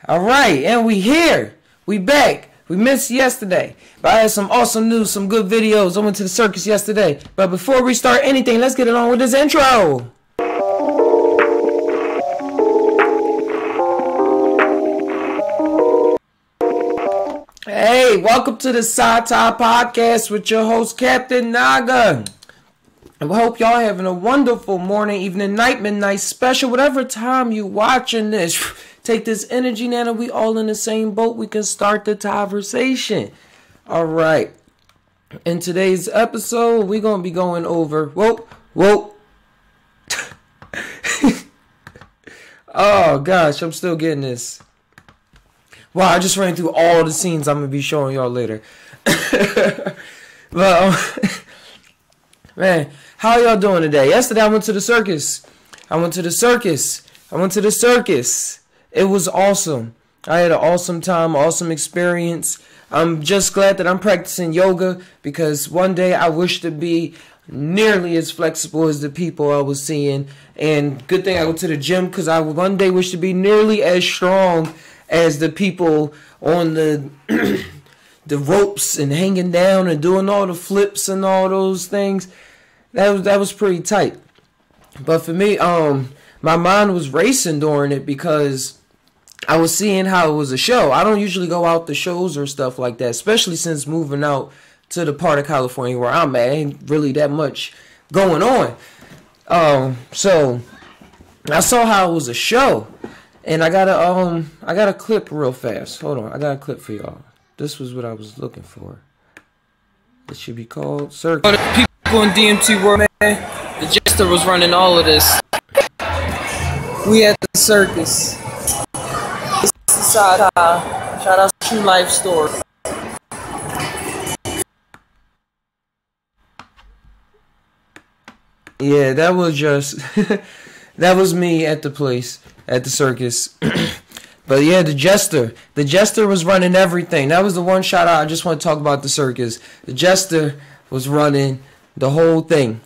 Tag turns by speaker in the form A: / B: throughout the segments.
A: All right, and we here. We back. We missed yesterday, but I had some awesome news, some good videos. I went to the circus yesterday. But before we start anything, let's get it on with this intro. Hey, welcome to the Psy TAi Podcast with your host, Captain Naga. I hope y'all having a wonderful morning, evening, night, midnight, special, whatever time you watching this. Take this energy now that we all in the same boat. We can start the conversation. All right. In today's episode, we're going to be going over... Whoa. Oh, gosh. I'm still getting this. Wow, I just ran through all the scenes I'm going to be showing y'all later. But, man, how y'all doing today? Yesterday, I went to the circus. It was awesome. I had an awesome time, awesome experience. I'm just glad that I'm practicing yoga because one day I wish to be nearly as flexible as the people I was seeing. And good thing I go to the gym because I one day wish to be nearly as strong as the people on the the ropes and hanging down and doing all the flips and all those things. That was pretty tight. But for me, my mind was racing during it because I was seeing how it was a show. I don't usually go out to shows or stuff like that, especially since moving out to the part of California where I'm at. Ain't really that much going on. So I saw how it was a show, and I got a clip real fast. Hold on, I got a clip for y'all. This was what I was looking for. It should be called Circus. People in DMT world, man. The Jester was running all of this. We at the circus. This is Psy TAi. Shout out to True Life Store. Yeah, that was just that was me at the place at the circus. But yeah, the Jester was running everything. That was the one shout out I just want to talk about the circus. The Jester was running the whole thing.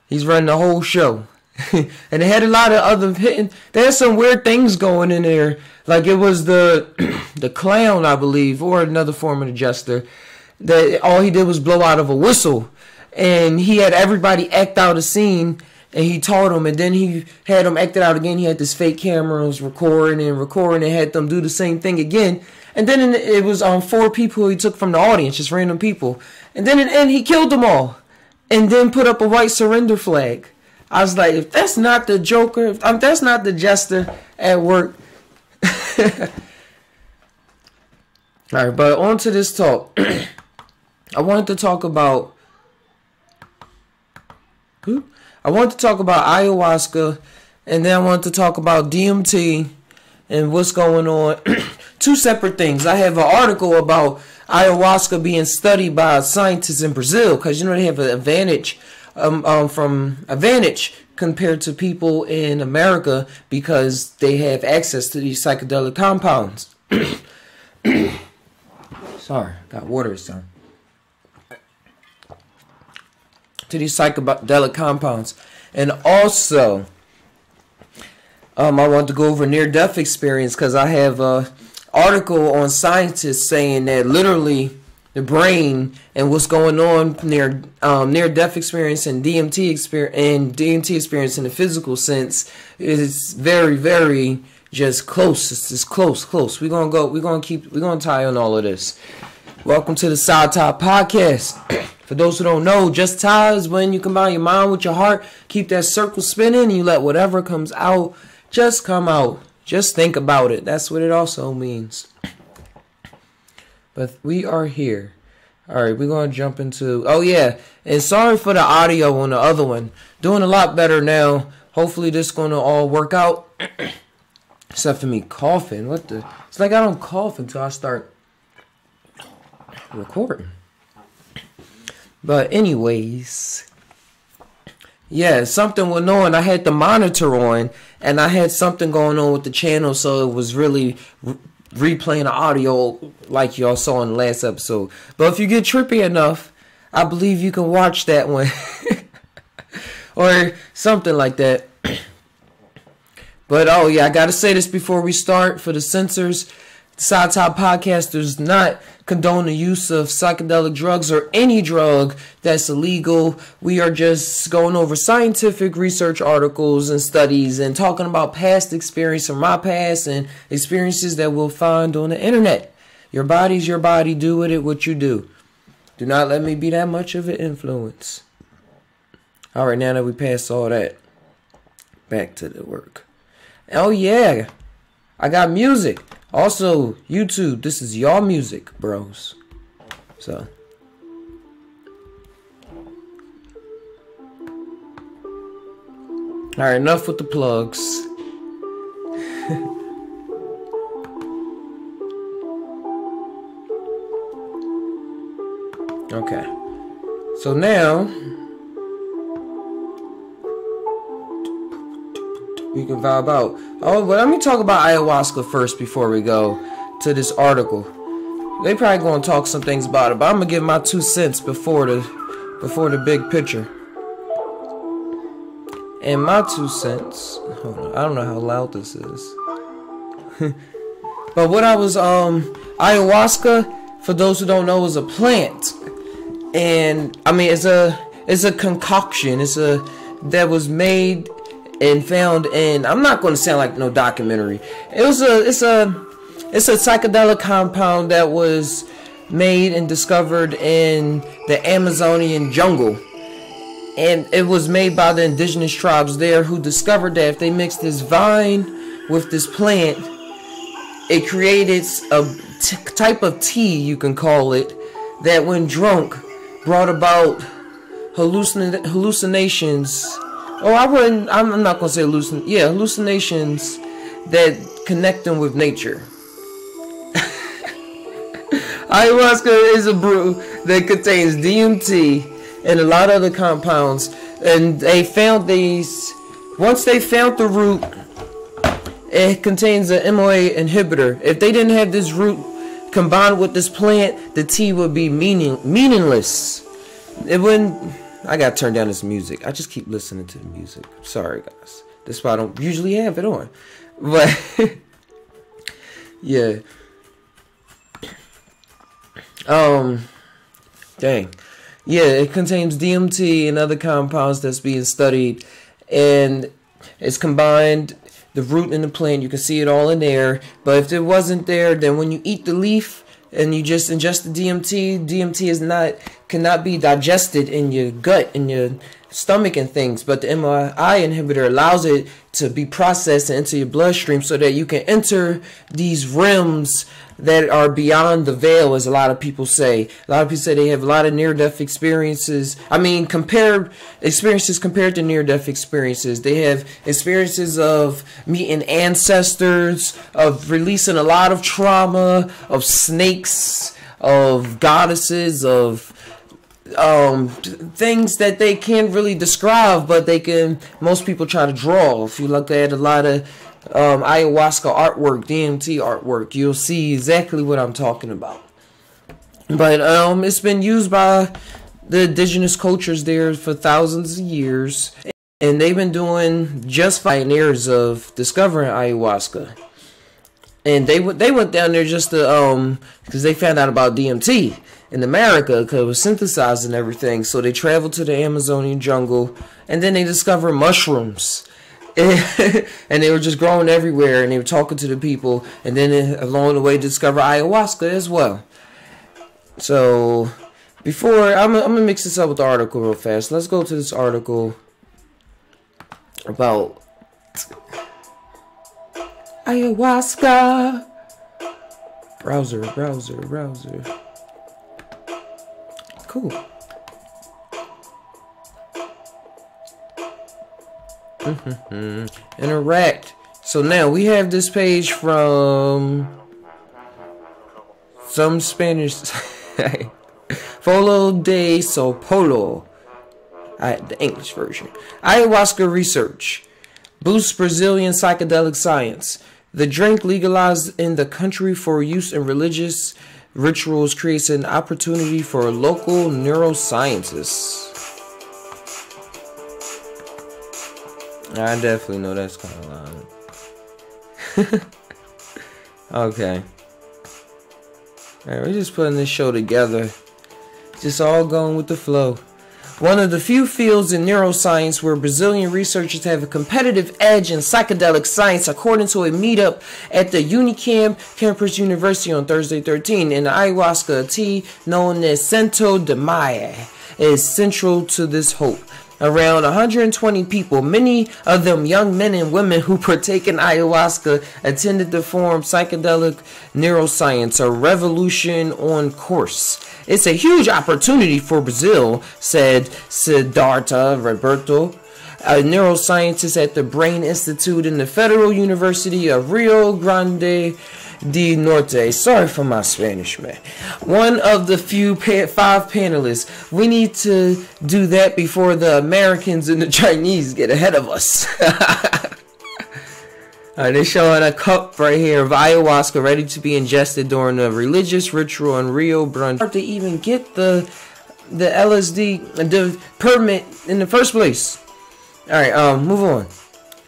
A: He's running the whole show. And they had a lot of other hitting. There's some weird things going in there. Like it was the clown, I believe, or another form of the Jester. That all he did was blow out of a whistle. And he had everybody act out a scene. And he taught them. And then he had them act it out again. He had this fake camera. Was recording and had them do the same thing again. And then it was 4 people he took from the audience. Just random people. And then in the end, he killed them all. And then put up a white surrender flag. I was like, if that's not the Joker, if that's not the Jester at work. Alright, but on to this talk. I wanted to talk about ayahuasca, and then I wanted to talk about DMT and what's going on. 2 separate things. I have an article about ayahuasca being studied by scientists in Brazil because you know they have an advantage compared to people in America because they have access to these psychedelic compounds. Sorry, got water this time. To these psychedelic compounds, and also I want to go over near-death experience because I have a article on scientists saying that literally the brain and what's going on near-death experience and DMT experience in the physical sense is very, very just close. It's just close. We're gonna tie on all of this. Welcome to the Psy TAi Podcast. For those who don't know, JUSt TAi is when you combine your mind with your heart, keep that circle spinning, and you let whatever comes out just come out. Just think about it. That's what it also means. But we are here. Alright, we're going to jump into... Oh, yeah. And sorry for the audio on the other one. Doing a lot better now. Hopefully this is going to all work out. Except for me coughing. What the... It's like I don't cough until I start recording. But anyways... Yeah, something went on. I had the monitor on, and I had something going on with the channel, so it was really replaying the audio like y'all saw in the last episode. But if you get trippy enough, I believe you can watch that one. Or something like that. But oh yeah, I gotta say this before we start for the censors. The Psy TAi Podcast does not condone the use of psychedelic drugs or any drug that's illegal. We are just going over scientific research articles and studies and talking about past experience from my past and experiences that we'll find on the internet. Your body's your body. Do with it what you do. Do not let me be that much of an influence. Alright, now that we passed all that, back to the work. Oh yeah, I got music. Also, YouTube, this is y'all music, bros. So. Alright, enough with the plugs. Okay. So now, we can vibe out. Oh, but let me talk about ayahuasca first before we go to this article. They probably gonna talk some things about it, but I'm gonna give my 2 cents before the big picture. And my 2 cents. Hold on, I don't know how loud this is. But what I was ayahuasca, for those who don't know, is a plant, and I mean it's a concoction. That was made and found in, I'm not going to sound like no documentary. It's a psychedelic compound that was made and discovered in the Amazonian jungle. And it was made by the indigenous tribes there, who discovered that if they mixed this vine with this plant, it created a type of tea, you can call it, that when drunk brought about hallucinations. Oh, I'm not going to say hallucinations that connect them with nature. Ayahuasca is a brew that contains DMT and a lot of other compounds. And they found these, once they found the root, it contains an MOA inhibitor. If they didn't have this root combined with this plant, the tea would be meaningless. It wouldn't. I gotta turn down this music. I just keep listening to the music. Sorry, guys. That's why I don't usually have it on. But yeah. Dang. Yeah, it contains DMT and other compounds that's being studied, and it's combined. The root and the plant, you can see it all in there. But if it wasn't there, then when you eat the leaf and you just ingest the DMT cannot be digested in your gut, in your stomach and things. But the MOI inhibitor allows it to be processed into your bloodstream so that you can enter these realms that are beyond the veil, as a lot of people say. A lot of people say they have a lot of near-death experiences. I mean, compared to near-death experiences. They have experiences of meeting ancestors, of releasing a lot of trauma, of snakes, of goddesses, of things that they can't really describe, but most people try to draw. If you look at a lot of ayahuasca artwork, DMT artwork, you'll see exactly what I'm talking about. But it's been used by the indigenous cultures there for thousands of years, and they've been doing just pioneers of discovering ayahuasca. And they went down there just to because they found out about DMT in America, because it was synthesized and everything. So they traveled to the Amazonian jungle, and then they discovered mushrooms. And they were just growing everywhere, and they were talking to the people, and then along the way discover ayahuasca as well. So before I'm gonna mix this up with the article real fast. Let's go to this article about ayahuasca. Browser. Cool. Interact. So now we have this page from some Spanish. Folo de Sao Paulo. The English version. Ayahuasca research boosts Brazilian psychedelic science. The drink, legalized in the country for use in religious rituals, creates an opportunity for local neuroscientists. I definitely know that's kind of loud. Okay. Alright, we're just putting this show together. Just all going with the flow. One of the few fields in neuroscience where Brazilian researchers have a competitive edge in psychedelic science, according to a meetup at the Unicamp Campus University on Thursday 13. And the ayahuasca tea, known as Santo Daime, is central to this hope. Around 120 people, many of them young men and women who partake in ayahuasca, attended the forum Psychedelic Neuroscience, a revolution on course. It's a huge opportunity for Brazil, said Siddhartha Roberto, a neuroscientist at the Brain Institute in the Federal University of Rio Grande do Norte. Sorry for my Spanish, man. One of the few 5 panelists. We need to do that before the Americans and the Chinese get ahead of us. They're showing a cup right here of ayahuasca ready to be ingested during a religious ritual in Rio Grande. Hard to even get the LSD, the permit in the first place. Alright, move on.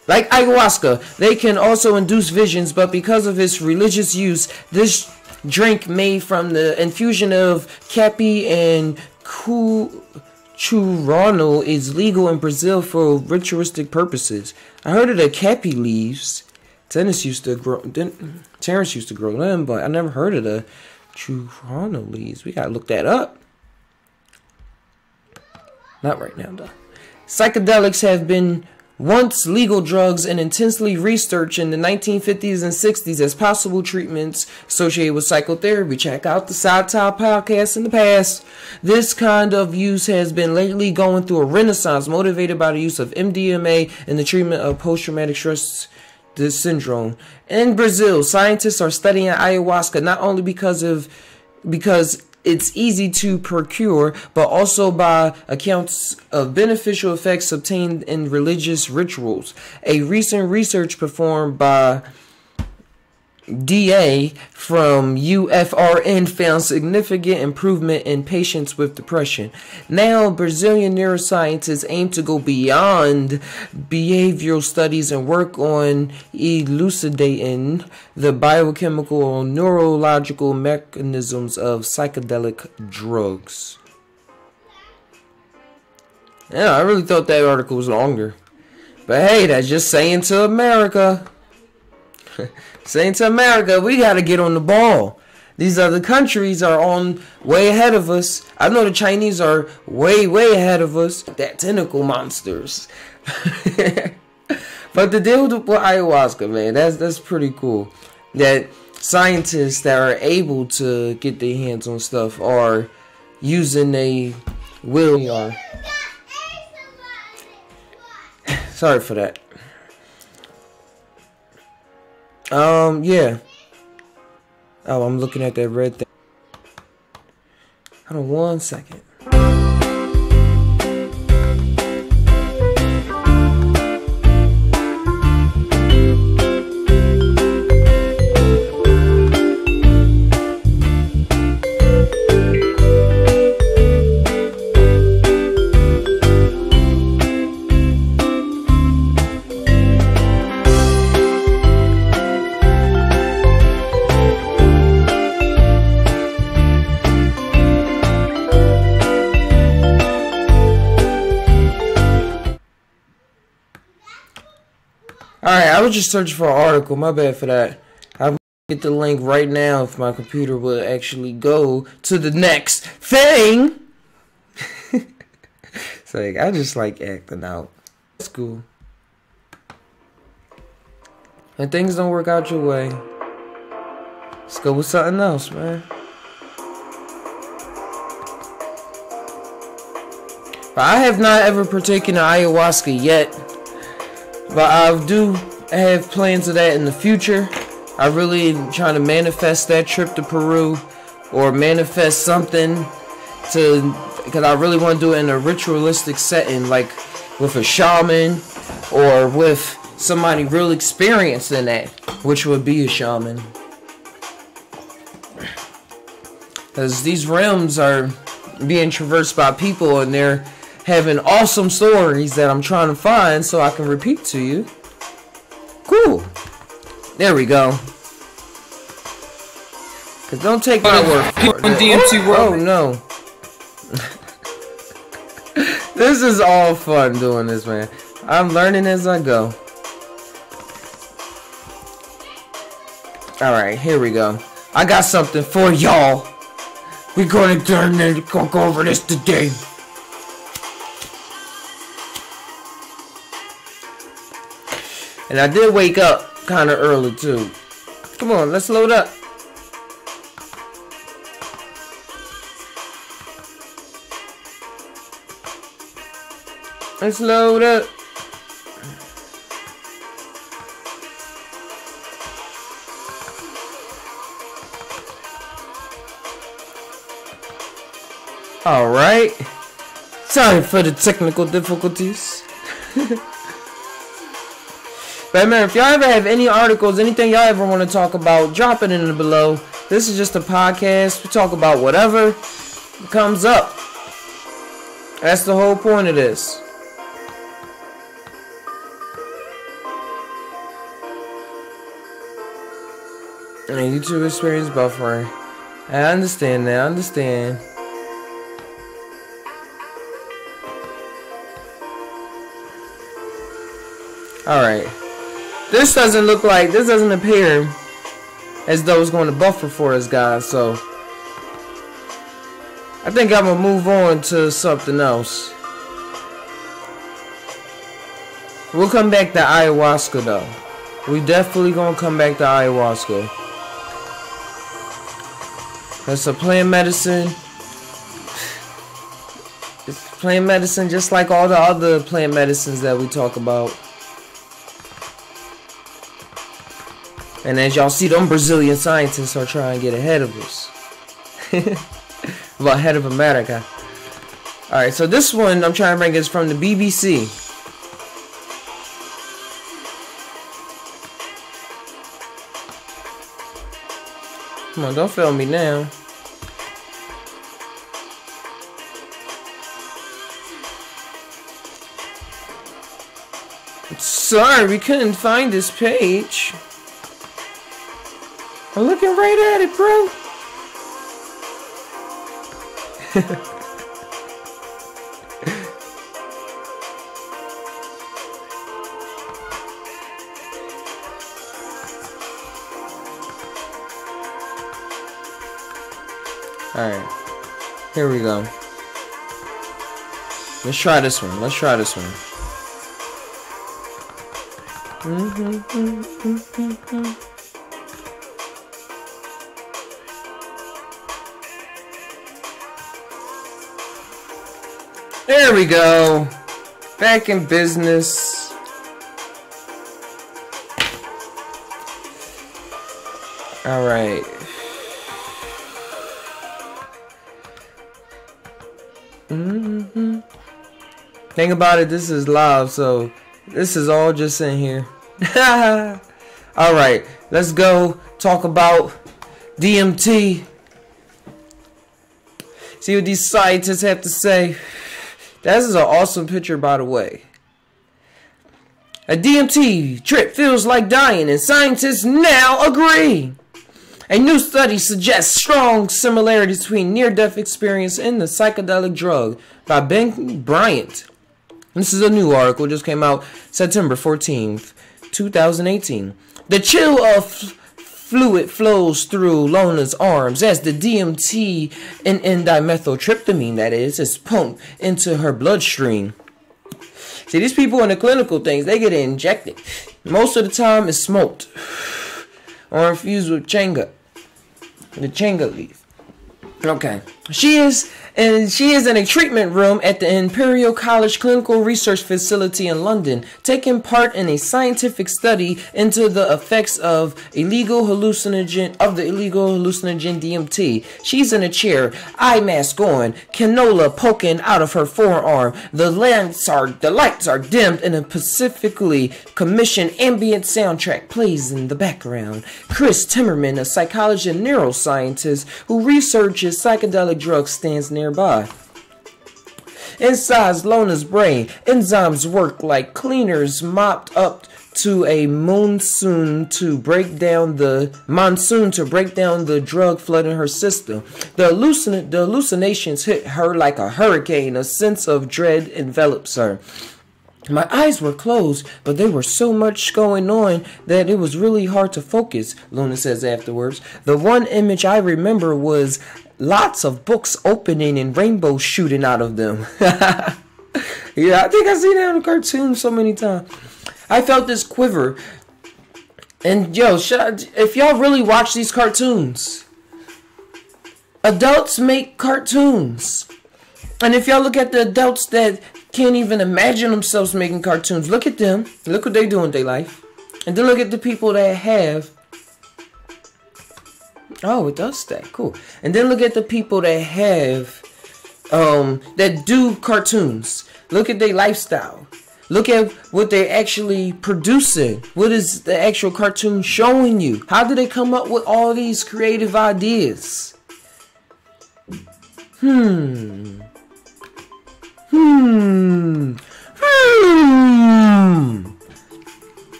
A: Like ayahuasca, they can also induce visions, but because of its religious use, this drink made from the infusion of capi and churano is legal in Brazil for ritualistic purposes. I heard of the capi leaves. Terrence used to grow them, but I never heard of the churano leaves. We gotta look that up. Not right now, though. Psychedelics have been once legal drugs and intensely researched in the 1950s and 60s as possible treatments associated with psychotherapy. Check out the Psy TAi Podcat in the past. This kind of use has been lately going through a renaissance, motivated by the use of MDMA in the treatment of post-traumatic stress syndrome. In Brazil, scientists are studying ayahuasca not only because it's easy to procure, but also by accounts of beneficial effects obtained in religious rituals. A recent research performed by DA from UFRN found significant improvement in patients with depression. Now, Brazilian neuroscientists aim to go beyond behavioral studies and work on elucidating the biochemical or neurological mechanisms of psychedelic drugs. Yeah, I really thought that article was longer. But hey, that's just saying to America. Saying to America, we got to get on the ball. These other countries are on way ahead of us. I know the Chinese are way ahead of us. That tentacle monsters. But the deal with ayahuasca, man, that's pretty cool. That scientists that are able to get their hands on stuff are using a will. Sorry for that. Yeah. Oh, I'm looking at that red thing. Hold on 1 second. Alright, I was just searching for an article. My bad for that. I'll get the link right now if my computer will actually go to the next thing. It's like, I just like acting out. That's cool. When things don't work out your way, let's go with something else, man. But I have not ever partaken in ayahuasca yet. But I do have plans of that in the future. I really am trying to manifest that trip to Peru, or manifest something because I really want to do it in a ritualistic setting, like with a shaman or with somebody real experienced in that, which would be a shaman. Because these realms are being traversed by people and they're having awesome stories that I'm trying to find so I can repeat to you. Cool. There we go. Cause don't take my word for it.
B: DMT world.
A: Oh no. This is all fun doing this, man. I'm learning as I go. Alright, here we go. I got something for y'all. We're gonna go over this today. And I did wake up kind of early too. Come on, let's load up. Let's load up. Alright. Sorry for the technical difficulties. But man, if y'all ever have any articles, anything y'all ever want to talk about, drop it in the below. This is just a podcast. We talk about whatever comes up. That's the whole point of this. And YouTube experience buffering. I understand that. I understand. Alright. This doesn't appear as though it's going to buffer for us, guys. So I think I'm going to move on to something else. We'll come back to ayahuasca, though. We definitely going to come back to ayahuasca. That's a plant medicine. It's plant medicine just like all the other plant medicines that we talk about. And as y'all see, them Brazilian scientists are trying to get ahead of us. Well, ahead of America. Alright, so this one I'm trying to bring is from the BBC. Come on, don't fail me now. Sorry, we couldn't find this page. I'm looking right at it, bro. Alright. Here we go. Let's try this one. Let's try this one. There we go. Back in business. All right. Think about it, this is live, so this is all just in here. All right, let's go talk about DMT. See what these scientists have to say. This is an awesome picture, by the way. A DMT trip feels like dying, and scientists now agree. A new study suggests strong similarities between near-death experience and the psychedelic drug by Ben Bryant. This is a new article, just came out September 14th, 2018. The chill of fluid flows through Lona's arms as the DMT and dimethyltryptamine, that is pumped into her bloodstream. See, these people in the clinical things, they get it injected. Most of the time it's smoked or infused with changa, the changa leaf. Okay. She is in a treatment room at the Imperial College Clinical Research Facility in London, taking part in a scientific study into the effects of illegal hallucinogen DMT. She's in a chair, eye mask on, canola poking out of her forearm. The lights are dimmed, and a specifically commissioned ambient soundtrack plays in the background. Chris Timmerman, a psychologist and neuroscientist who researches psychedelic drugs, stands nearby. Inside Lona's brain, enzymes work like cleaners mopped up to a monsoon to break down the drug flood in her system. The hallucinations hit her like a hurricane. A sense of dread envelops her. My eyes were closed, but there was so much going on that it was really hard to focus, Luna says afterwards. The one image I remember was lots of books opening and rainbows shooting out of them. Yeah, I think I've seen that on a cartoon so many times. I felt this quiver. And yo, if y'all really watch these cartoons, adults make cartoons. And if y'all look at the adults that can't even imagine themselves making cartoons, look at them. Look what they do in their life. And then look at the people that have. Oh, it does stay. Cool. And then look at the people that have, that do cartoons. Look at their lifestyle. Look at what they're actually producing. What is the actual cartoon showing you? How do they come up with all these creative ideas?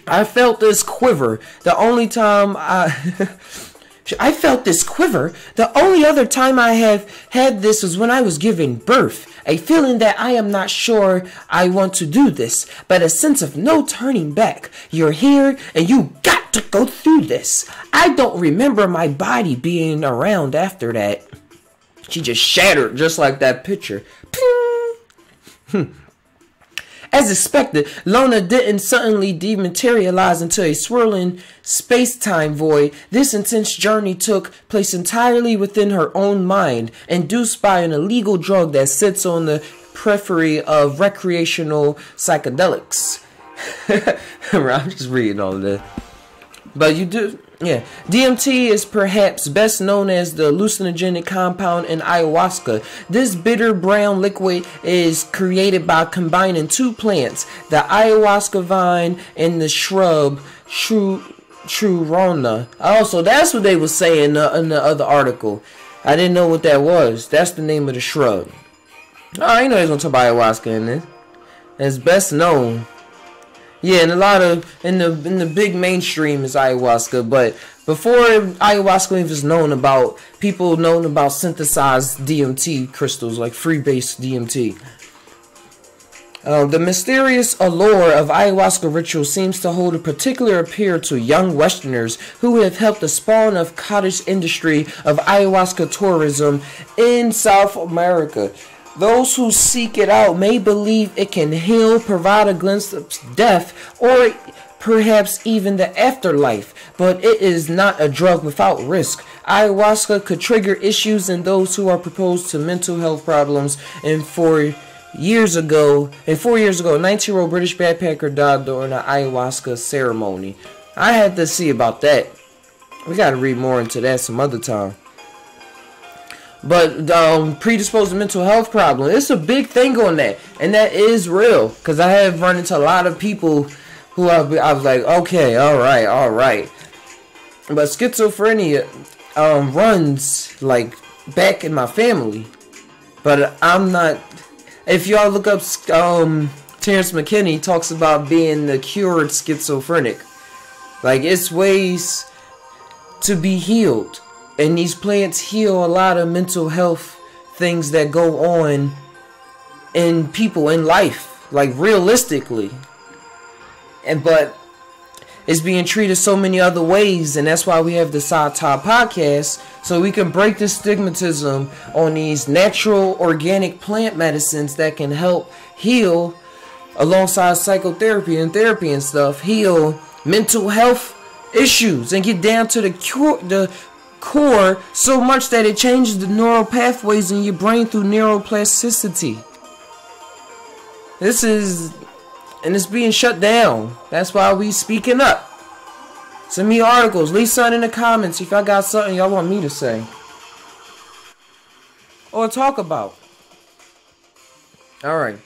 A: I felt this quiver. The only time I felt this quiver. The only other time I have had this was when I was giving birth. A feeling that I am not sure I want to do this, but a sense of no turning back. You're here and you got to go through this. I don't remember my body being around after that. She just shattered just like that picture. As expected, Lona didn't suddenly dematerialize into a swirling space-time void. This intense journey took place entirely within her own mind, induced by an illegal drug that sits on the periphery of recreational psychedelics. I'm just reading all of this. But you do, yeah. DMT is perhaps best known as the hallucinogenic compound in ayahuasca. This bitter brown liquid is created by combining two plants, the ayahuasca vine and the shrub Churona. Also, that's what they were saying in the other article. I didn't know what that was. That's the name of the shrub. Oh, I know they was gonna talk about ayahuasca in this. It's best known. Yeah, and a lot of in the big mainstream is ayahuasca, but before ayahuasca was known about, people known about synthesized DMT crystals like free-based DMT. The mysterious allure of ayahuasca ritual seems to hold a particular appeal to young Westerners who have helped the spawn of cottage industry of ayahuasca tourism in South America. Those who seek it out may believe it can heal, provide a glimpse of death, or perhaps even the afterlife, but it is not a drug without risk. Ayahuasca could trigger issues in those who are proposed to mental health problems, and 4 years ago, a 19-year-old British backpacker died during an ayahuasca ceremony. I had to see about that. We got to read more into that some other time. But predisposed to mental health problem, it's a big thing on that, and that is real. Cause I have run into a lot of people who I was like, okay, all right. But schizophrenia runs like back in my family, but I'm not. If y'all look up, Terrence McKinney talks about being the cured schizophrenic. Like, it's ways to be healed. And these plants heal a lot of mental health things that go on in people in life, like realistically. But it's being treated so many other ways, and that's why we have the Psy TAi Podcast, so we can break the stigmatism on these natural organic plant medicines that can help heal, alongside psychotherapy and therapy and stuff, heal mental health issues and get down to the core so much that it changes the neural pathways in your brain through neuroplasticity. And it's being shut down. That's why we speaking up. Send me articles. Leave something in the comments if y'all got something y'all want me to say or talk about. Alright.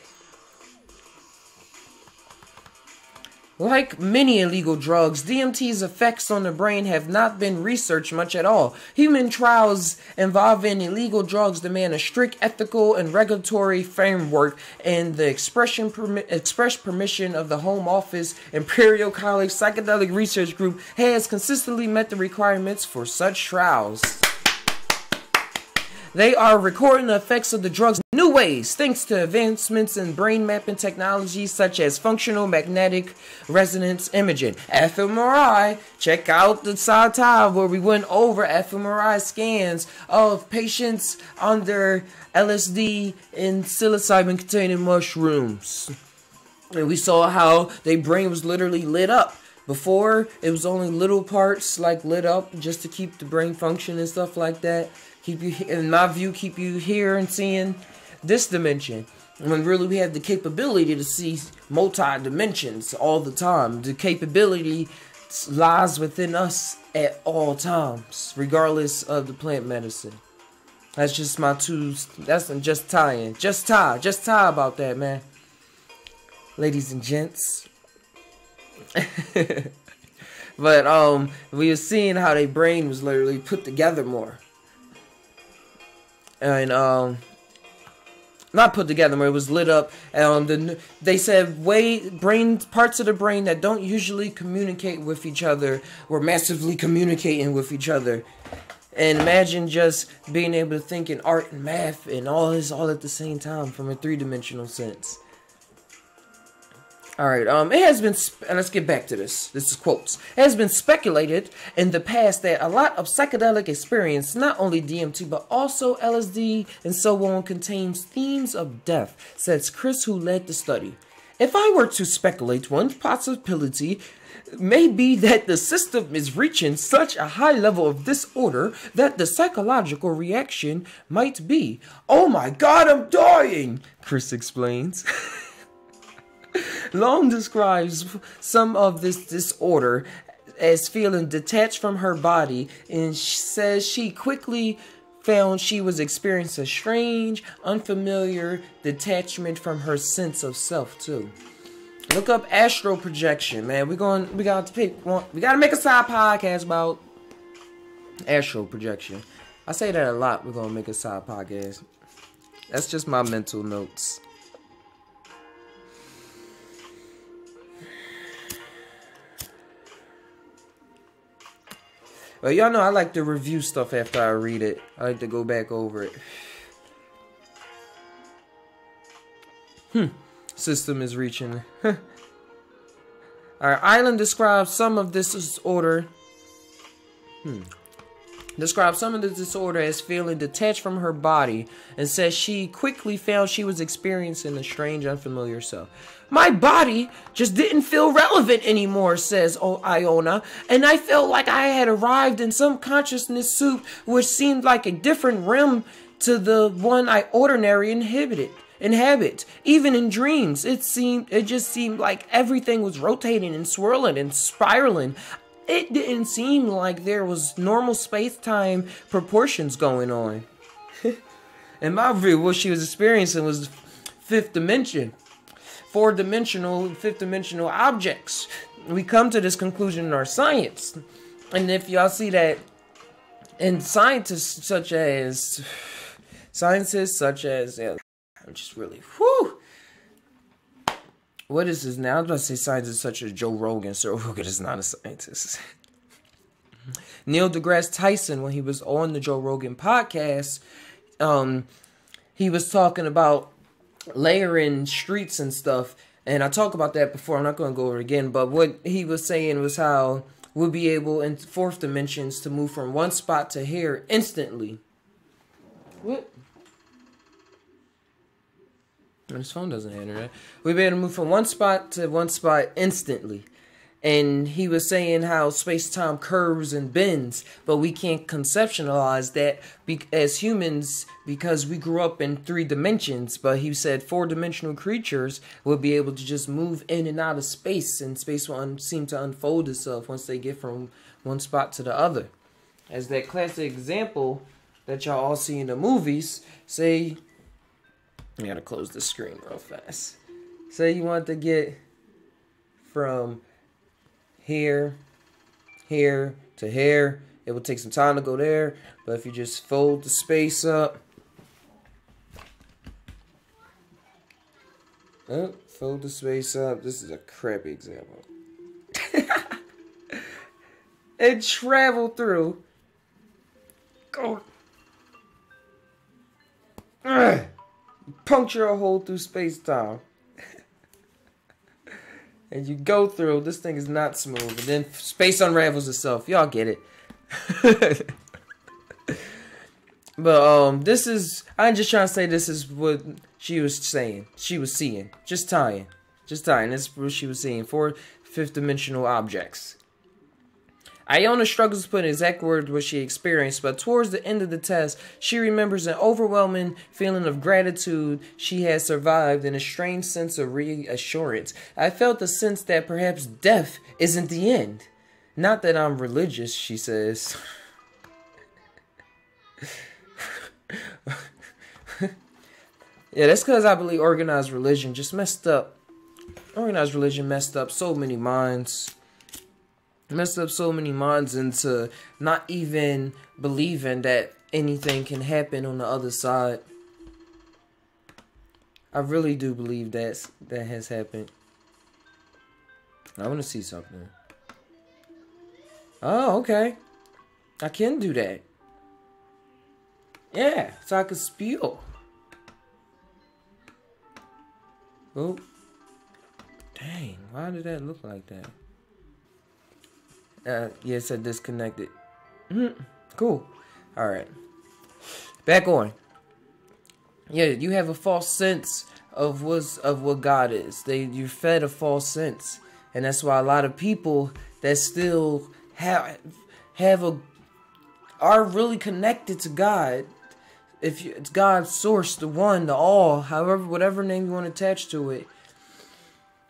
A: Like many illegal drugs, DMT's effects on the brain have not been researched much at all. Human trials involving illegal drugs demand a strict ethical and regulatory framework, and the express permission of the Home Office Imperial College Psychedelic Research Group has consistently met the requirements for such trials. They are recording the effects of the drugs in new ways, thanks to advancements in brain mapping technologies such as functional magnetic resonance imaging, fMRI. Check out the Psy TAi where we went over fMRI scans of patients under LSD and psilocybin-containing mushrooms. And we saw how their brain was literally lit up. Before, it was only little parts like lit up just to keep the brain function and stuff like that. Keep you, in my view, keep you here and seeing this dimension. When really we have the capability to see multi-dimensions all the time. The capability lies within us at all times, regardless of the plant medicine. That's just my two, that's just tying. Just tie about that, man. Ladies and gents. But we were seeing how their brain was literally put together more. And not put together more, it was lit up. They said brain parts of the brain that don't usually communicate with each other were massively communicating with each other. And imagine just being able to think in art and math and all this all at the same time from a three-dimensional sense. Alright, it has been, let's get back to this. This is quotes. It has been speculated in the past that a lot of psychedelic experience, not only DMT, but also LSD and so on, contains themes of death, says Chris, who led the study. If I were to speculate, one possibility may be that the system is reaching such a high level of disorder that the psychological reaction might be, "Oh my God, I'm dying," Chris explains. Long describes some of this disorder as feeling detached from her body, and says she quickly found she was experiencing a strange, unfamiliar detachment from her sense of self too. Look up astral projection, man. We got to pick one. We got to make a side podcast about astral projection. I say that a lot. We're gonna make a side podcast. That's just my mental notes. Well, y'all know I like to review stuff after I read it. I like to go back over it. System is reaching. Our island describes some of this disorder. Describes some of the disorder as feeling detached from her body, and says she quickly found she was experiencing a strange, unfamiliar self. My body just didn't feel relevant anymore, says Iona, and I felt like I had arrived in some consciousness soup which seemed like a different realm to the one I ordinarily inhabit. Even in dreams, it just seemed like everything was rotating and swirling and spiraling. It didn't seem like there was normal space-time proportions going on. In my view, what she was experiencing was fifth dimension. Four-dimensional, fifth-dimensional objects. We come to this conclusion in our science. And if y'all see that in scientists such as, yeah, I'm just really, whew. What is this now? I was about to say scientists such as Joe Rogan. So Rogan is not a scientist. Neil deGrasse Tyson, when he was on the Joe Rogan podcast, he was talking about layering streets and stuff. And I talked about that before. I'm not going to go over it again. But what he was saying was how we'll be able in fourth dimensions to move from one spot to here instantly. What? His phone doesn't have internet. We'll be able to move from one spot to one spot instantly. And he was saying how space-time curves and bends, but we can't conceptualize that as humans because we grew up in 3 dimensions. But he said 4-dimensional creatures will be able to just move in and out of space, and space will seem to unfold itself once they get from one spot to the other. As that classic example that y'all all see in the movies, say, I gotta close the screen real fast. Say you want to get from here, here to here. It will take some time to go there, but if you just fold the space up, fold the space up. This is a crappy example. And travel through. Go. Puncture a hole through space-time. And you go through. This thing is not smooth. And then space unravels itself. Y'all get it. But this is, I'm just trying to say this is what she was saying. She was seeing. Just tying. Just tying. This is what she was seeing. 4 fifth-dimensional objects. Iona struggles to put in exact words what she experienced, but towards the end of the test, she remembers an overwhelming feeling of gratitude she has survived and a strange sense of reassurance. I felt the sense that perhaps death isn't the end. Not that I'm religious, she says. Yeah, that's because I believe organized religion just messed up. Organized religion messed up so many minds. Messed up so many minds into not even believing that anything can happen on the other side. I really do believe that has happened. I want to see something. Oh, okay. I can do that. Yeah, so I can spill. Oh. Dang, why did that look like that? Yeah, it said disconnected. Cool. Alright. Back on. Yeah, you have a false sense of what God is. You're fed a false sense. And that's why a lot of people that still are really connected to God. It's God's source, the one, the all, however, whatever name you want to attach to it.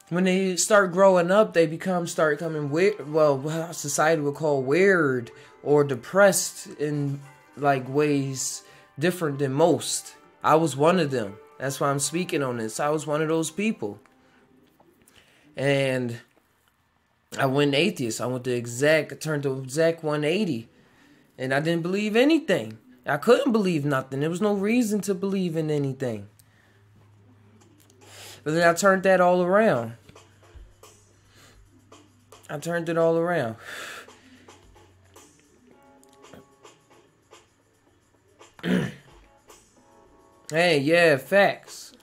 A: When they start growing up, they start becoming weird. Well, what society would call weird or depressed in like ways different than most. I was one of them. That's why I'm speaking on this. I was one of those people, and I went atheist. I turned to exact 180, and I didn't believe anything. I couldn't believe nothing. There was no reason to believe in anything. But then I turned that all around. I turned it all around. Hey, yeah, facts.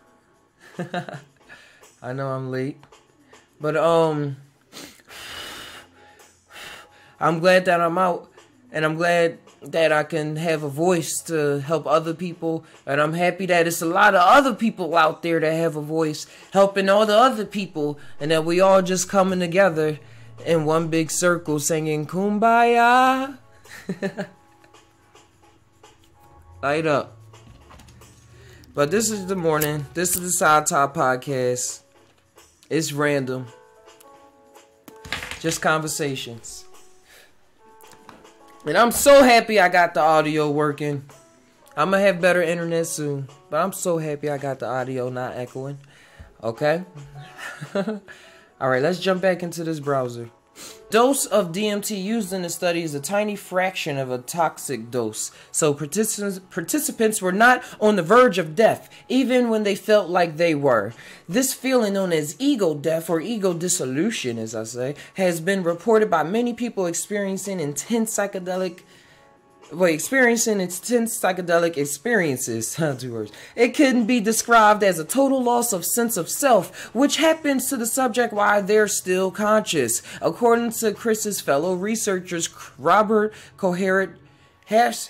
A: I know I'm late. But, I'm glad that I'm out. And I'm glad that I can have a voice to help other people. And I'm happy that it's a lot of other people out there that have a voice helping all the other people. And that we all just coming together in one big circle singing Kumbaya. Light up. But this is the morning. This is the Psy TAi Podcast. It's random. Just conversations. And I'm so happy I got the audio working. I'm going to have better internet soon. But I'm so happy I got the audio not echoing. Okay? Alright, let's jump back into this browser. Dose of DMT used in the study is a tiny fraction of a toxic dose. So participants were not on the verge of death, even when they felt like they were. This feeling, known as ego death or ego dissolution, as I say, has been reported by many people experiencing intense psychedelic experiences. 2 words. It can be described as a total loss of sense of self, which happens to the subject while they're still conscious. According to Chris's fellow researchers, Robert Coherent Harris,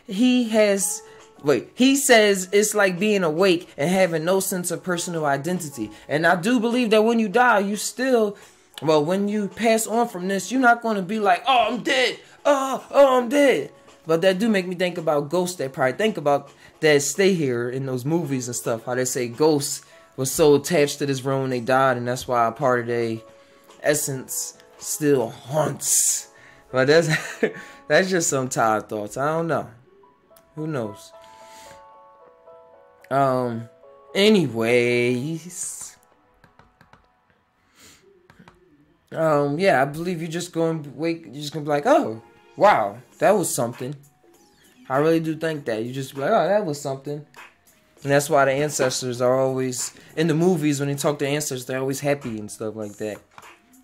A: he says it's like being awake and having no sense of personal identity. And I do believe that when you die, when you pass on from this, you're not going to be like, oh, I'm dead. Oh, I'm dead. But that do make me think about ghosts that probably think about that stay here in those movies and stuff. How they say ghosts was so attached to this room they died, and that's why a part of their essence still haunts. But that's just some tired thoughts. I don't know. Who knows? Anyways. Yeah, I believe you're just going to wake, you're just going to be like, oh, wow, that was something. I really do think that. You just be like, oh, that was something. And that's why the ancestors are always, in the movies, when they talk to ancestors, they're always happy and stuff like that.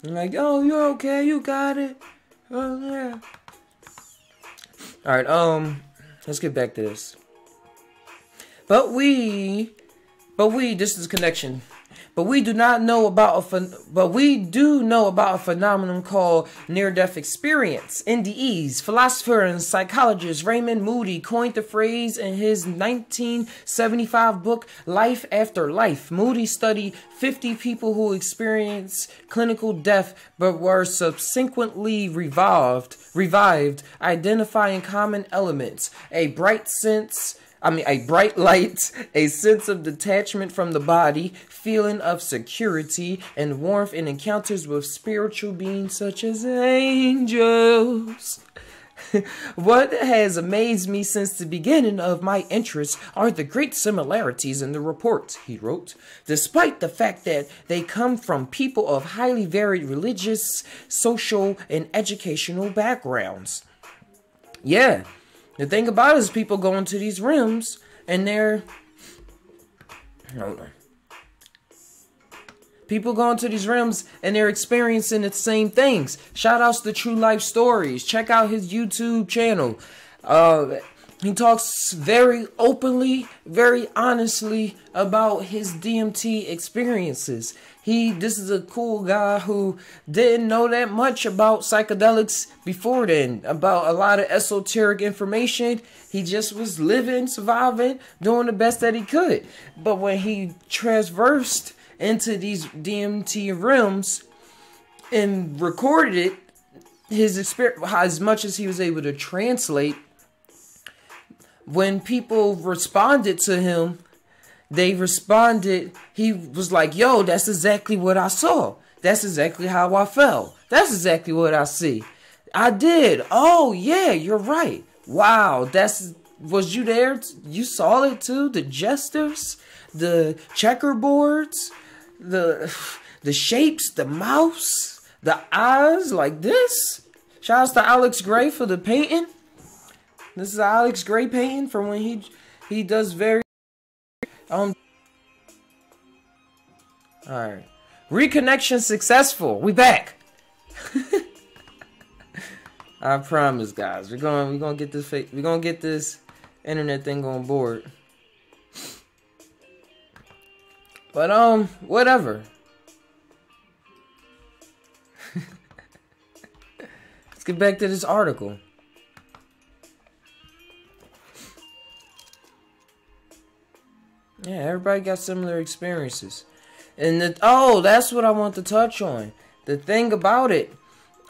A: And like, oh, you're okay, you got it. Oh, yeah. Alright, let's get back to this. This is connection. But we do know about a phenomenon called near-death experience. NDEs. Philosopher and psychologist Raymond Moody coined the phrase in his 1975 book, Life After Life. Moody studied 50 people who experienced clinical death but were subsequently revived, identifying common elements: a bright light, a sense of detachment from the body, feeling of security and warmth in encounters with spiritual beings such as angels. What has amazed me since the beginning of my interest are the great similarities in the report, he wrote, despite the fact that they come from people of highly varied religious, social, and educational backgrounds. Yeah. The thing about it is people go into these rooms and people go into these rooms and they're experiencing the same things. Shout outs to True Life Stories. Check out his YouTube channel. He talks very openly, very honestly about his DMT experiences. This is a cool guy who didn't know that much about psychedelics before then, about a lot of esoteric information. He just was living, surviving, doing the best that he could. But when he transversed into these DMT realms and recorded it, his experience, as much as he was able to translate, when people responded to him, he was like, yo, that's exactly what I saw. That's exactly how I felt. That's exactly what I see. I did. Oh, yeah, you're right. Wow, was you there? You saw it too? The gestures, the checkerboards, the shapes, the mouse, the eyes like this. Shout out to Alex Gray for the painting. This is Alex Gray painting from when he does very alright. Reconnection successful. We back. I promise, guys. We're gonna get this internet thing on board. But whatever. Let's get back to this article. Yeah, everybody got similar experiences. And that's what I want to touch on. The thing about it,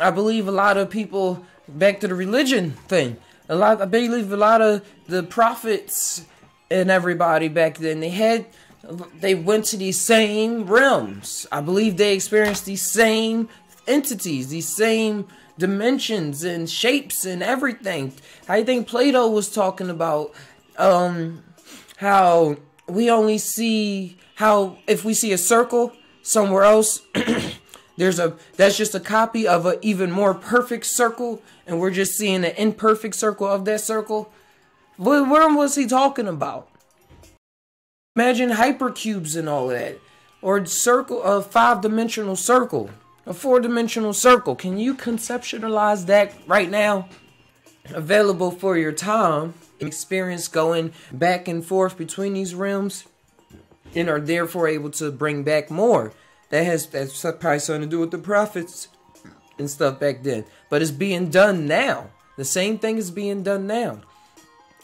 A: I believe a lot of people, back to the religion thing, I believe a lot of the prophets and everybody back then, they went to these same realms. I believe they experienced these same entities, these same dimensions and shapes and everything. I think Plato was talking about how we only see if we see a circle somewhere else, that's just a copy of an even more perfect circle, and we're just seeing an imperfect circle of that circle. What was he talking about? Imagine hypercubes and all that, or a 5-dimensional circle, a 4-dimensional circle. Can you conceptualize that right now? Available for your time. Experience going back and forth between these realms, and are therefore able to bring back more. That's probably something to do with the prophets and stuff back then. But it's being done now. The same thing is being done now.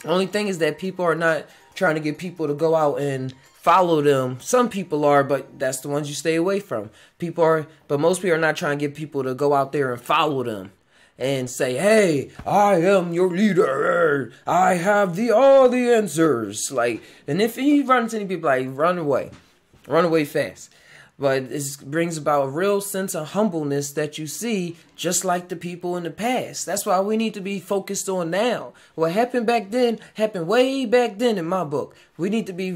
A: The only thing is that people are not trying to get people to go out and follow them. Some people are, but that's the ones you stay away from. But most people are not trying to get people to go out there and follow them and say, hey, I am your leader. I have all the answers. And if you run into any people, run away fast. But it brings about a real sense of humbleness that you see, just like the people in the past. That's why we need to be focused on now. What happened back then happened way back then in my book. We need to be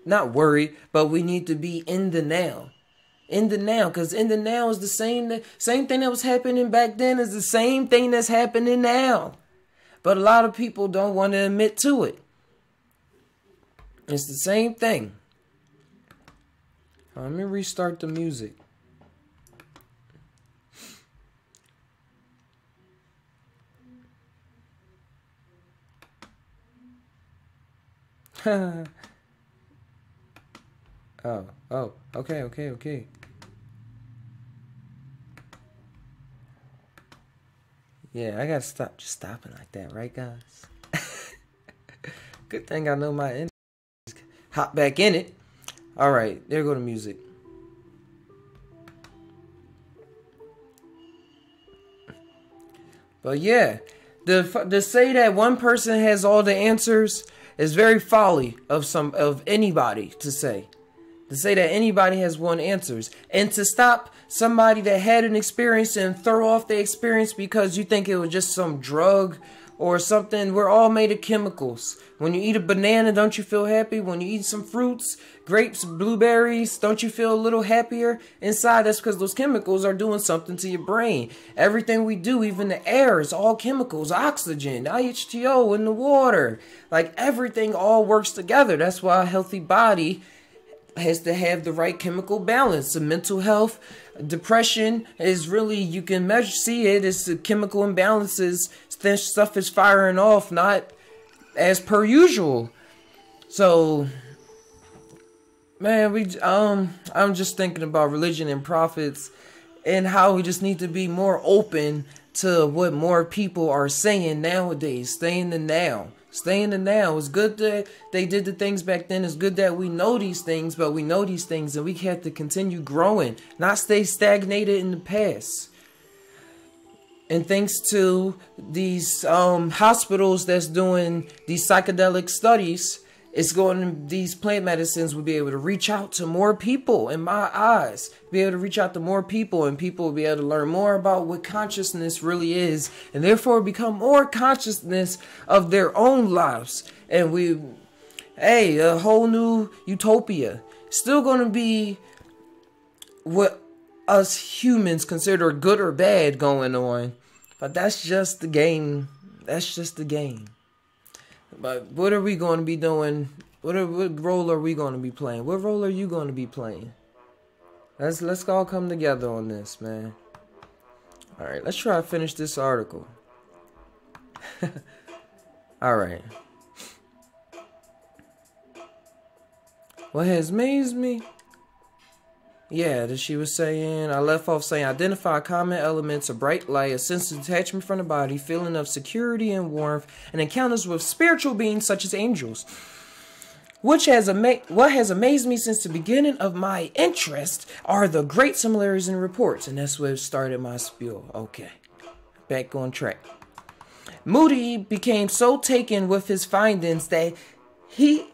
A: not worried, but we need to be in the now. In the now, because in the now is the same thing that was happening back then is the same thing that's happening now. But a lot of people don't want to admit to it. It's the same thing. Let me restart the music. Oh, okay. Yeah, I gotta stop just stopping like that, right, guys? Good thing I know my end. Hop back in it. All right, there go the music. But yeah, to say that one person has all the answers is very folly of anybody to say. To say that anybody has one answers, and to stop somebody that had an experience and throw off the experience because you think it was just some drug or something. We're all made of chemicals. When you eat a banana, don't you feel happy? When you eat some fruits, grapes, blueberries, don't you feel a little happier inside? That's because those chemicals are doing something to your brain. Everything we do, even the air, is all chemicals. Oxygen, H2O in the water. Like everything all works together. That's why a healthy body has to have the right chemical balance. The mental health, depression is really, you can see it, it's the chemical imbalances. This stuff is firing off, not as per usual. So, man, I'm just thinking about religion and prophets and how we just need to be more open to what more people are saying nowadays. Stay in the now. Stay in the now. It's good that they did the things back then. It's good that we know these things, but we know these things and we have to continue growing, not stay stagnated in the past. And thanks to these hospitals that's doing these psychedelic studies, these plant medicines will be able to reach out to more people, in my eyes. Be able to reach out to more people, and people will be able to learn more about what consciousness really is, and therefore become more consciousness of their own lives. And a whole new utopia. Still going to be what us humans consider good or bad going on. But that's just the game. That's just the game. But what are we going to be doing? What role are we going to be playing? What role are you going to be playing? Let's all come together on this, man. All right, let's try to finish this article. All right. What has amazed me? Yeah, that she was saying, I left off saying, identify common elements of bright light, a sense of detachment from the body, feeling of security and warmth, and encounters with spiritual beings such as angels. What has amazed me since the beginning of my interest are the great similarities in reports. And that's where started my spiel. Okay, back on track. Moody became so taken with his findings that he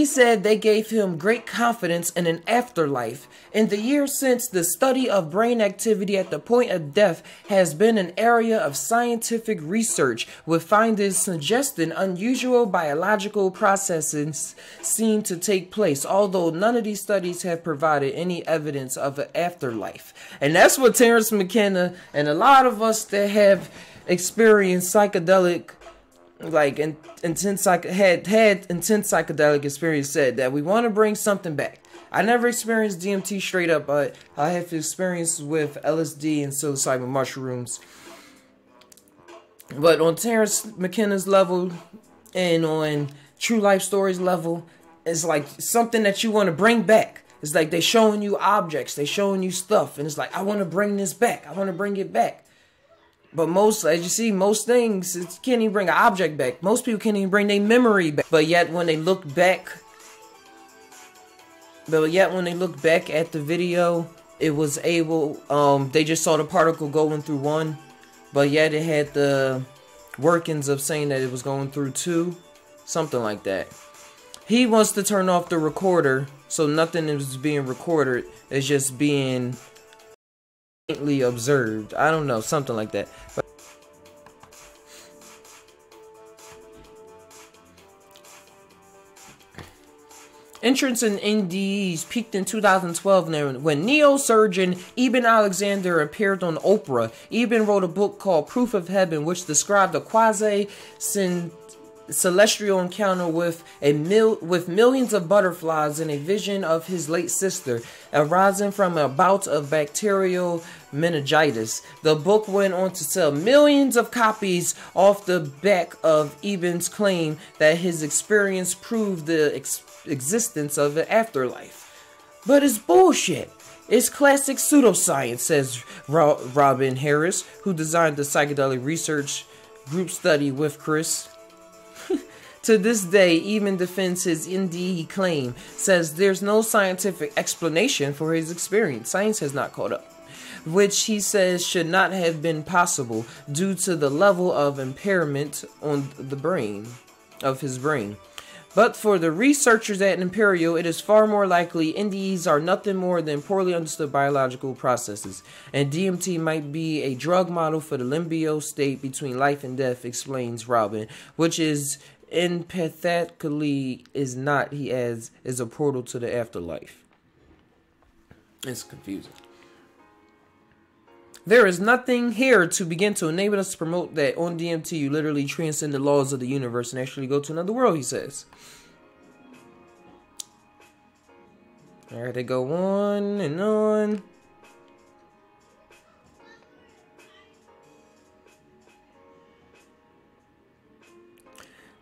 A: said they gave him great confidence in an afterlife. In the years since, the study of brain activity at the point of death has been an area of scientific research, with findings suggesting unusual biological processes seen to take place, although none of these studies have provided any evidence of an afterlife. And that's what Terence McKenna and a lot of us that have experienced psychedelic, like intense psychedelic experience, said that we want to bring something back. I never experienced DMT straight up, but I have experience with LSD and psilocybin mushrooms. But on Terence McKenna's level and on True Life Stories level, it's like something that you want to bring back. It's like they showing you objects, they showing you stuff, and it's like, I want to bring this back. I want to bring it back. But as you see, most things, it can't even bring an object back. Most people can't even bring their memory back. But yet when they look back at the video, it was able, they just saw the particle going through one. But yet it had the workings of saying that it was going through two. Something like that. He wants to turn off the recorder, so nothing is being recorded. It's just being observed. I don't know, something like that. Entrance in NDEs peaked in 2012 when neurosurgeon Eben Alexander appeared on Oprah. Eben wrote a book called Proof of Heaven, which described a quasi-celestial encounter with millions of butterflies and a vision of his late sister, arising from a bout of bacterial meningitis. The book went on to sell millions of copies off the back of Eben's claim that his experience proved the existence of an afterlife. But it's bullshit. It's classic pseudoscience, says Robin Harris, who designed the psychedelic research group study with Chris. To this day, Eben defends his NDE claim, says there's no scientific explanation for his experience. Science has not caught up, which he says should not have been possible due to the level of impairment on the brain, of his brain. But for the researchers at Imperial, it is far more likely NDEs are nothing more than poorly understood biological processes, and DMT might be a drug model for the limbo state between life and death, explains Robin, which is empathetically is not, he adds, is a portal to the afterlife. It's confusing. There is nothing here to begin to enable us to promote that on DMT you literally transcend the laws of the universe and actually go to another world, he says. Alright, they go on and on.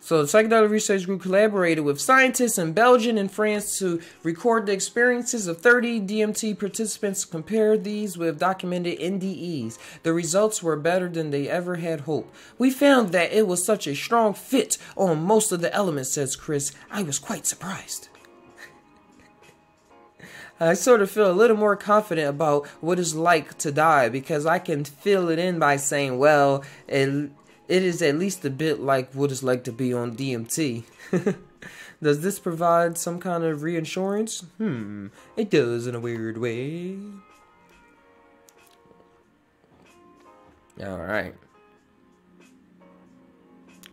A: So the Psychedelic Research Group collaborated with scientists in Belgium and France to record the experiences of 30 DMT participants and compare these with documented NDEs. The results were better than they ever had hoped. We found that it was such a strong fit on most of the elements, says Chris. I was quite surprised. I sort of feel a little more confident about what it's like to die because I can fill it in by saying, well, it is at least a bit like what it's like to be on DMT. Does this provide some kind of reassurance? It does in a weird way. Alright.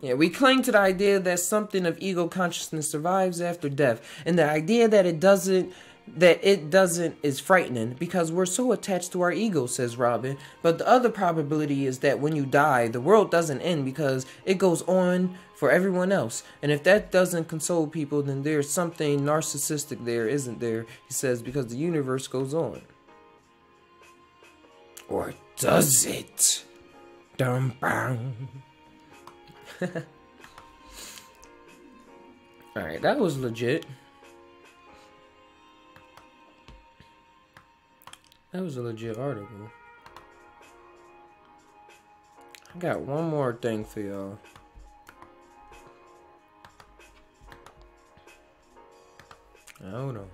A: Yeah, we cling to the idea that something of ego consciousness survives after death. And the idea that it doesn't is frightening because we're so attached to our ego, says Robin. But the other probability is that when you die, the world doesn't end because it goes on for everyone else. And if that doesn't console people, then there's something narcissistic there, isn't there? He says, because the universe goes on. Or does it? Dum bang. Alright, that was legit. That was a legit article. I got one more thing for y'all. Hold on.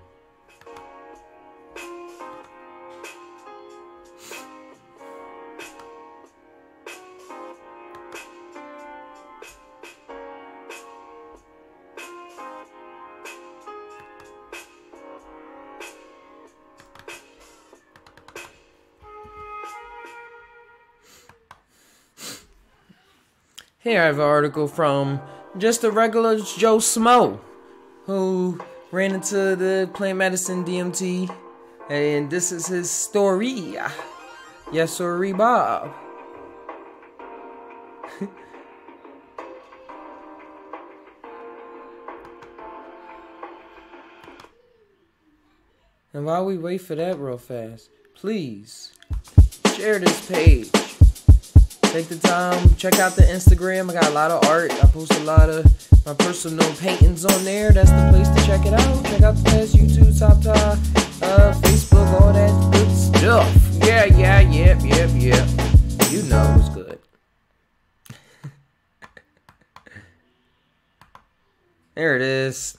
A: Here I have an article from just a regular Joe Smo, who ran into the plant medicine DMT, and this is his story. Yes, sorry, Bob. And while we wait for that real fast, please share this page. Take the time, check out the Instagram. I got a lot of art. I post a lot of my personal paintings on there. That's the place to check it out. Check out the past YouTube, Psy TAi, Facebook, all that good stuff. Yeah. You know it's good. There it is.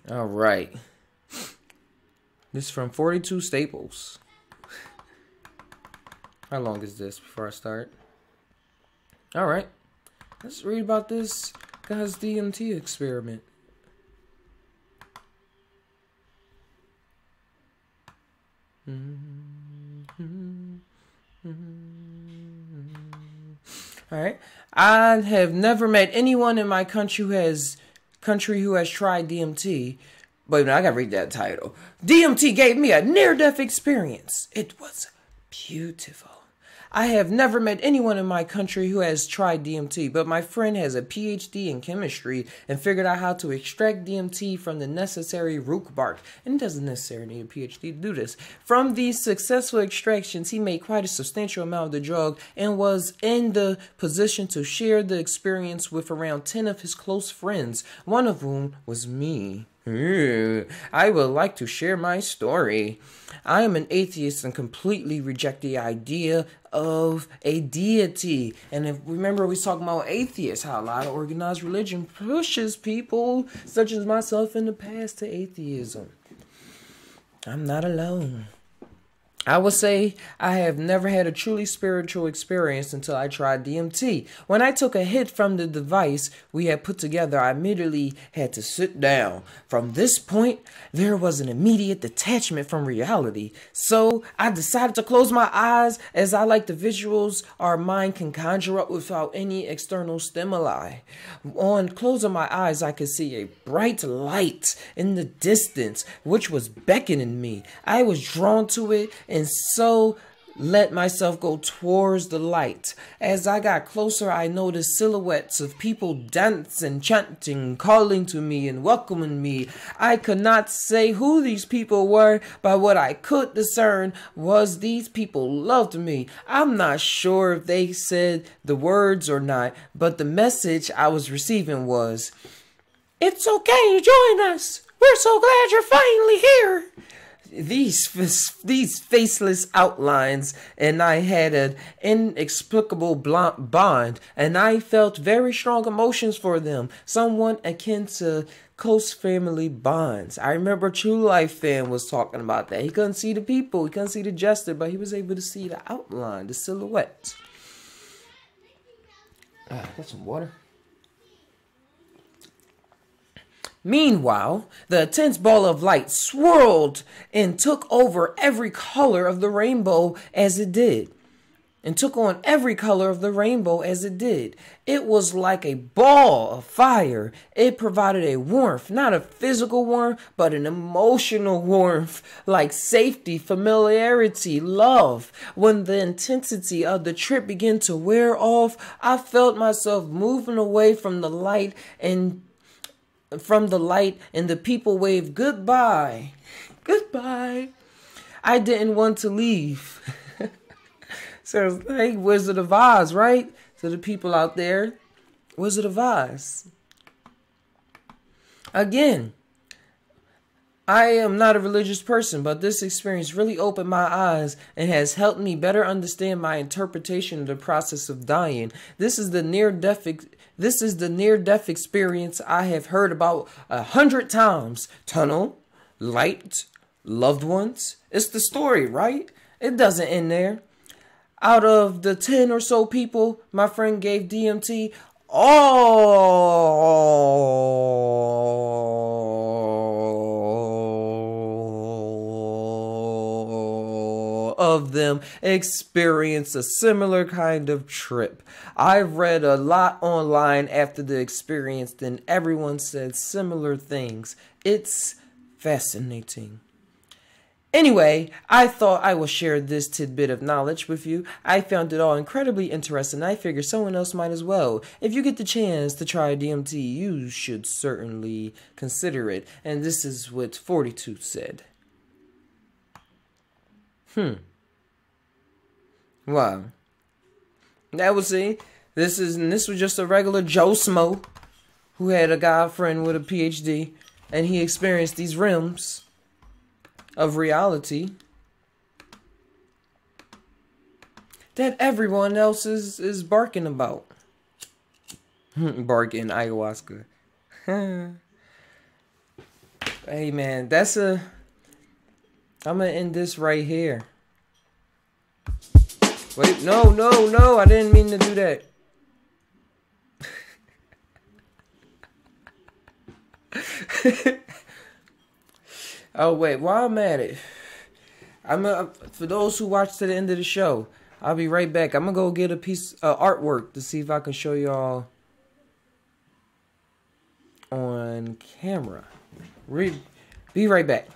A: All right. This is from 42 Staples. How long is this before I start? Alright. Let's read about this guy's DMT experiment. All right. I have never met anyone in my country who has tried DMT. But I gotta read that title. DMT gave me a near-death experience. It was beautiful. I have never met anyone in my country who has tried DMT, but my friend has a PhD in chemistry and figured out how to extract DMT from the necessary root bark. And it doesn't necessarily need a PhD to do this. From these successful extractions, he made quite a substantial amount of the drug and was in the position to share the experience with around 10 of his close friends, one of whom was me. I would like to share my story. I am an atheist and completely reject the idea of a deity. And if remember, we was talking about atheists, how a lot of organized religion pushes people such as myself in the past to atheism. I'm not alone. I would say I have never had a truly spiritual experience until I tried DMT. When I took a hit from the device we had put together, I immediately had to sit down. From this point, there was an immediate detachment from reality. So I decided to close my eyes, as I like the visuals our mind can conjure up without any external stimuli. On closing my eyes, I could see a bright light in the distance, which was beckoning me. I was drawn to it and so let myself go towards the light. As I got closer, I noticed silhouettes of people dancing, chanting, calling to me and welcoming me. I could not say who these people were, but what I could discern was these people loved me. I'm not sure if they said the words or not, but the message I was receiving was, "It's okay to join us. We're so glad you're finally here." These faceless outlines, and I had an inexplicable bond, and I felt very strong emotions for them, somewhat akin to close family bonds. I remember True Life fan was talking about that. He couldn't see the people, he couldn't see the jester, but he was able to see the outline, the silhouette. Got some water. Meanwhile, the intense ball of light swirled and took over every color of the rainbow as it did. And took on every color of the rainbow as it did. It was like a ball of fire. It provided a warmth, not a physical warmth, but an emotional warmth, like safety, familiarity, love. When the intensity of the trip began to wear off, I felt myself moving away from the light and the people waved goodbye. Goodbye. I didn't want to leave. So it's like Wizard of Oz, right? To the people out there, Wizard of Oz. Again, I am not a religious person, but this experience really opened my eyes and has helped me better understand my interpretation of the process of dying. This is the near-death experience I have heard about 100 times. Tunnel, light, loved ones. It's the story, right? It doesn't end there. Out of the 10 or so people my friend gave DMT, all of them experience a similar kind of trip. I've read a lot online after the experience, and everyone said similar things. It's fascinating. Anyway, I thought I would share this tidbit of knowledge with you. I found it all incredibly interesting. I figured someone else might as well. If you get the chance to try DMT, you should certainly consider it. And this is what 42 said. Wow. That was it. This was just a regular Joe Smo who had a guy friend with a PhD, and he experienced these realms of reality that everyone else is barking about. Barking ayahuasca. Hey man, I'm gonna end this right here. Wait, no, I didn't mean to do that. Oh wait, while I'm at it, for those who watch to the end of the show, I'll be right back. I'm gonna go get a piece of artwork to see if I can show y'all on camera. Be right back.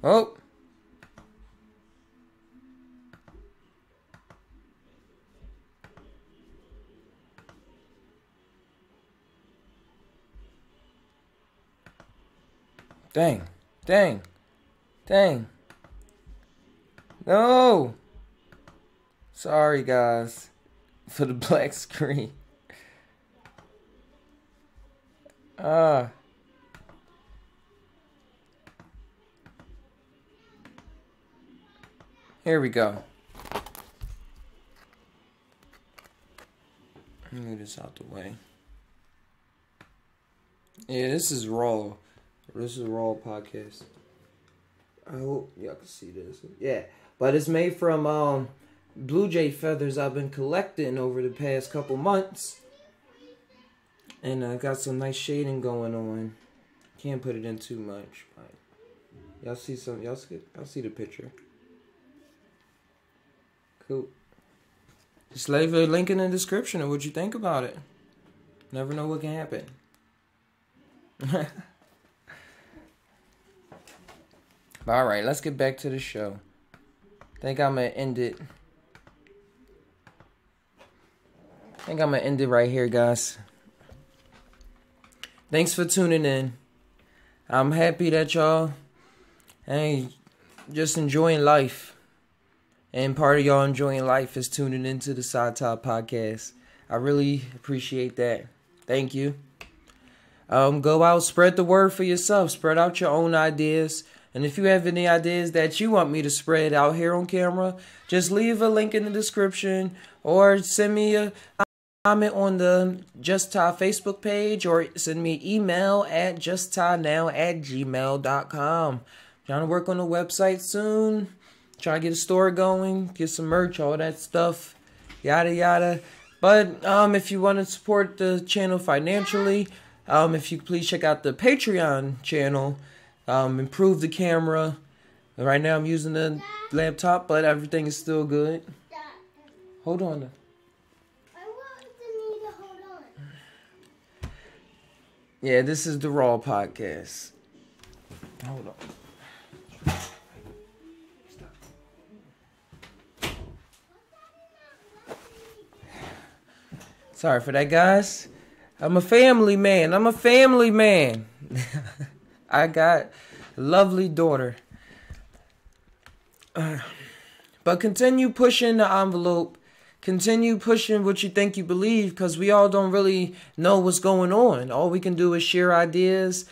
A: Oh. Dang. No. Sorry, guys, for the black screen. Here we go. Move this out the way. Yeah, this is raw. This is a raw podcast. I hope y'all can see this. Yeah, but it's made from blue jay feathers I've been collecting over the past couple months. And I got some nice shading going on. Can't put it in too much, but y'all see the picture. Cool. Just leave a link in the description of what you think about it. Never know what can happen. Alright, let's get back to the show. Think I'm gonna end it right here, guys. Thanks for tuning in. I'm happy that y'all ain't just enjoying life. And part of y'all enjoying life is tuning into the Psy TAi Podcast. I really appreciate that. Thank you. Go out, spread the word for yourself. Spread out your own ideas. And if you have any ideas that you want me to spread out here on camera, just leave a link in the description or send me a comment on the JUSt TAi Facebook page or send me an email at justtainow@gmail.com. Trying to work on the website soon. Trying to get a store going, get some merch, all that stuff, yada yada. But if you want to support the channel financially, if you please check out the Patreon channel. Improve the camera. Right now I'm using the laptop, but everything is still good. Hold on.
B: I want me to hold on.
A: Yeah, this is the Raw Podcast. Hold on. Sorry for that, guys. I'm a family man. I got a lovely daughter. But continue pushing the envelope. Continue pushing what you think you believe, because we all don't really know what's going on. All we can do is share ideas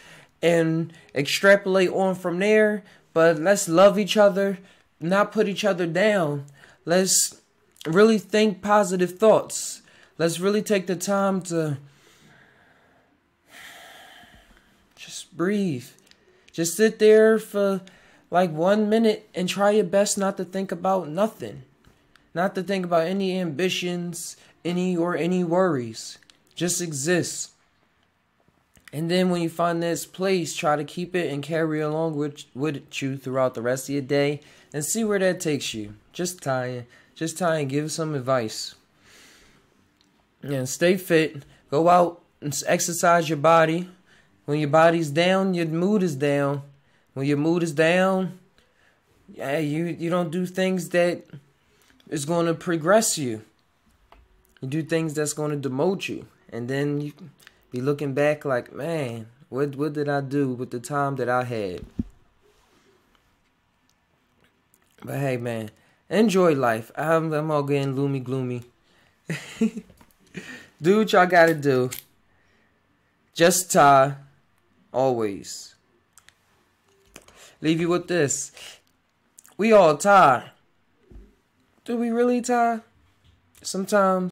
A: and extrapolate on from there. But let's love each other, not put each other down. Let's really think positive thoughts. Let's really take the time to just breathe. Just sit there for like 1 minute and try your best not to think about nothing. Not to think about any ambitions, any worries. Just exist. And then when you find this place, try to keep it and carry along with you throughout the rest of your day and see where that takes you. JUSt TAi and give some advice. And stay fit. Go out and exercise your body. When your body's down, your mood is down. When your mood is down, yeah, you don't do things that is going to progress you. You do things that's going to demote you. And then you be looking back like, man, what did I do with the time that I had? But hey, man, enjoy life. I'm all getting gloomy. Do what y'all gotta do. Just Thai. Always. Leave you with this. We all Thai. Do we really Thai? Sometimes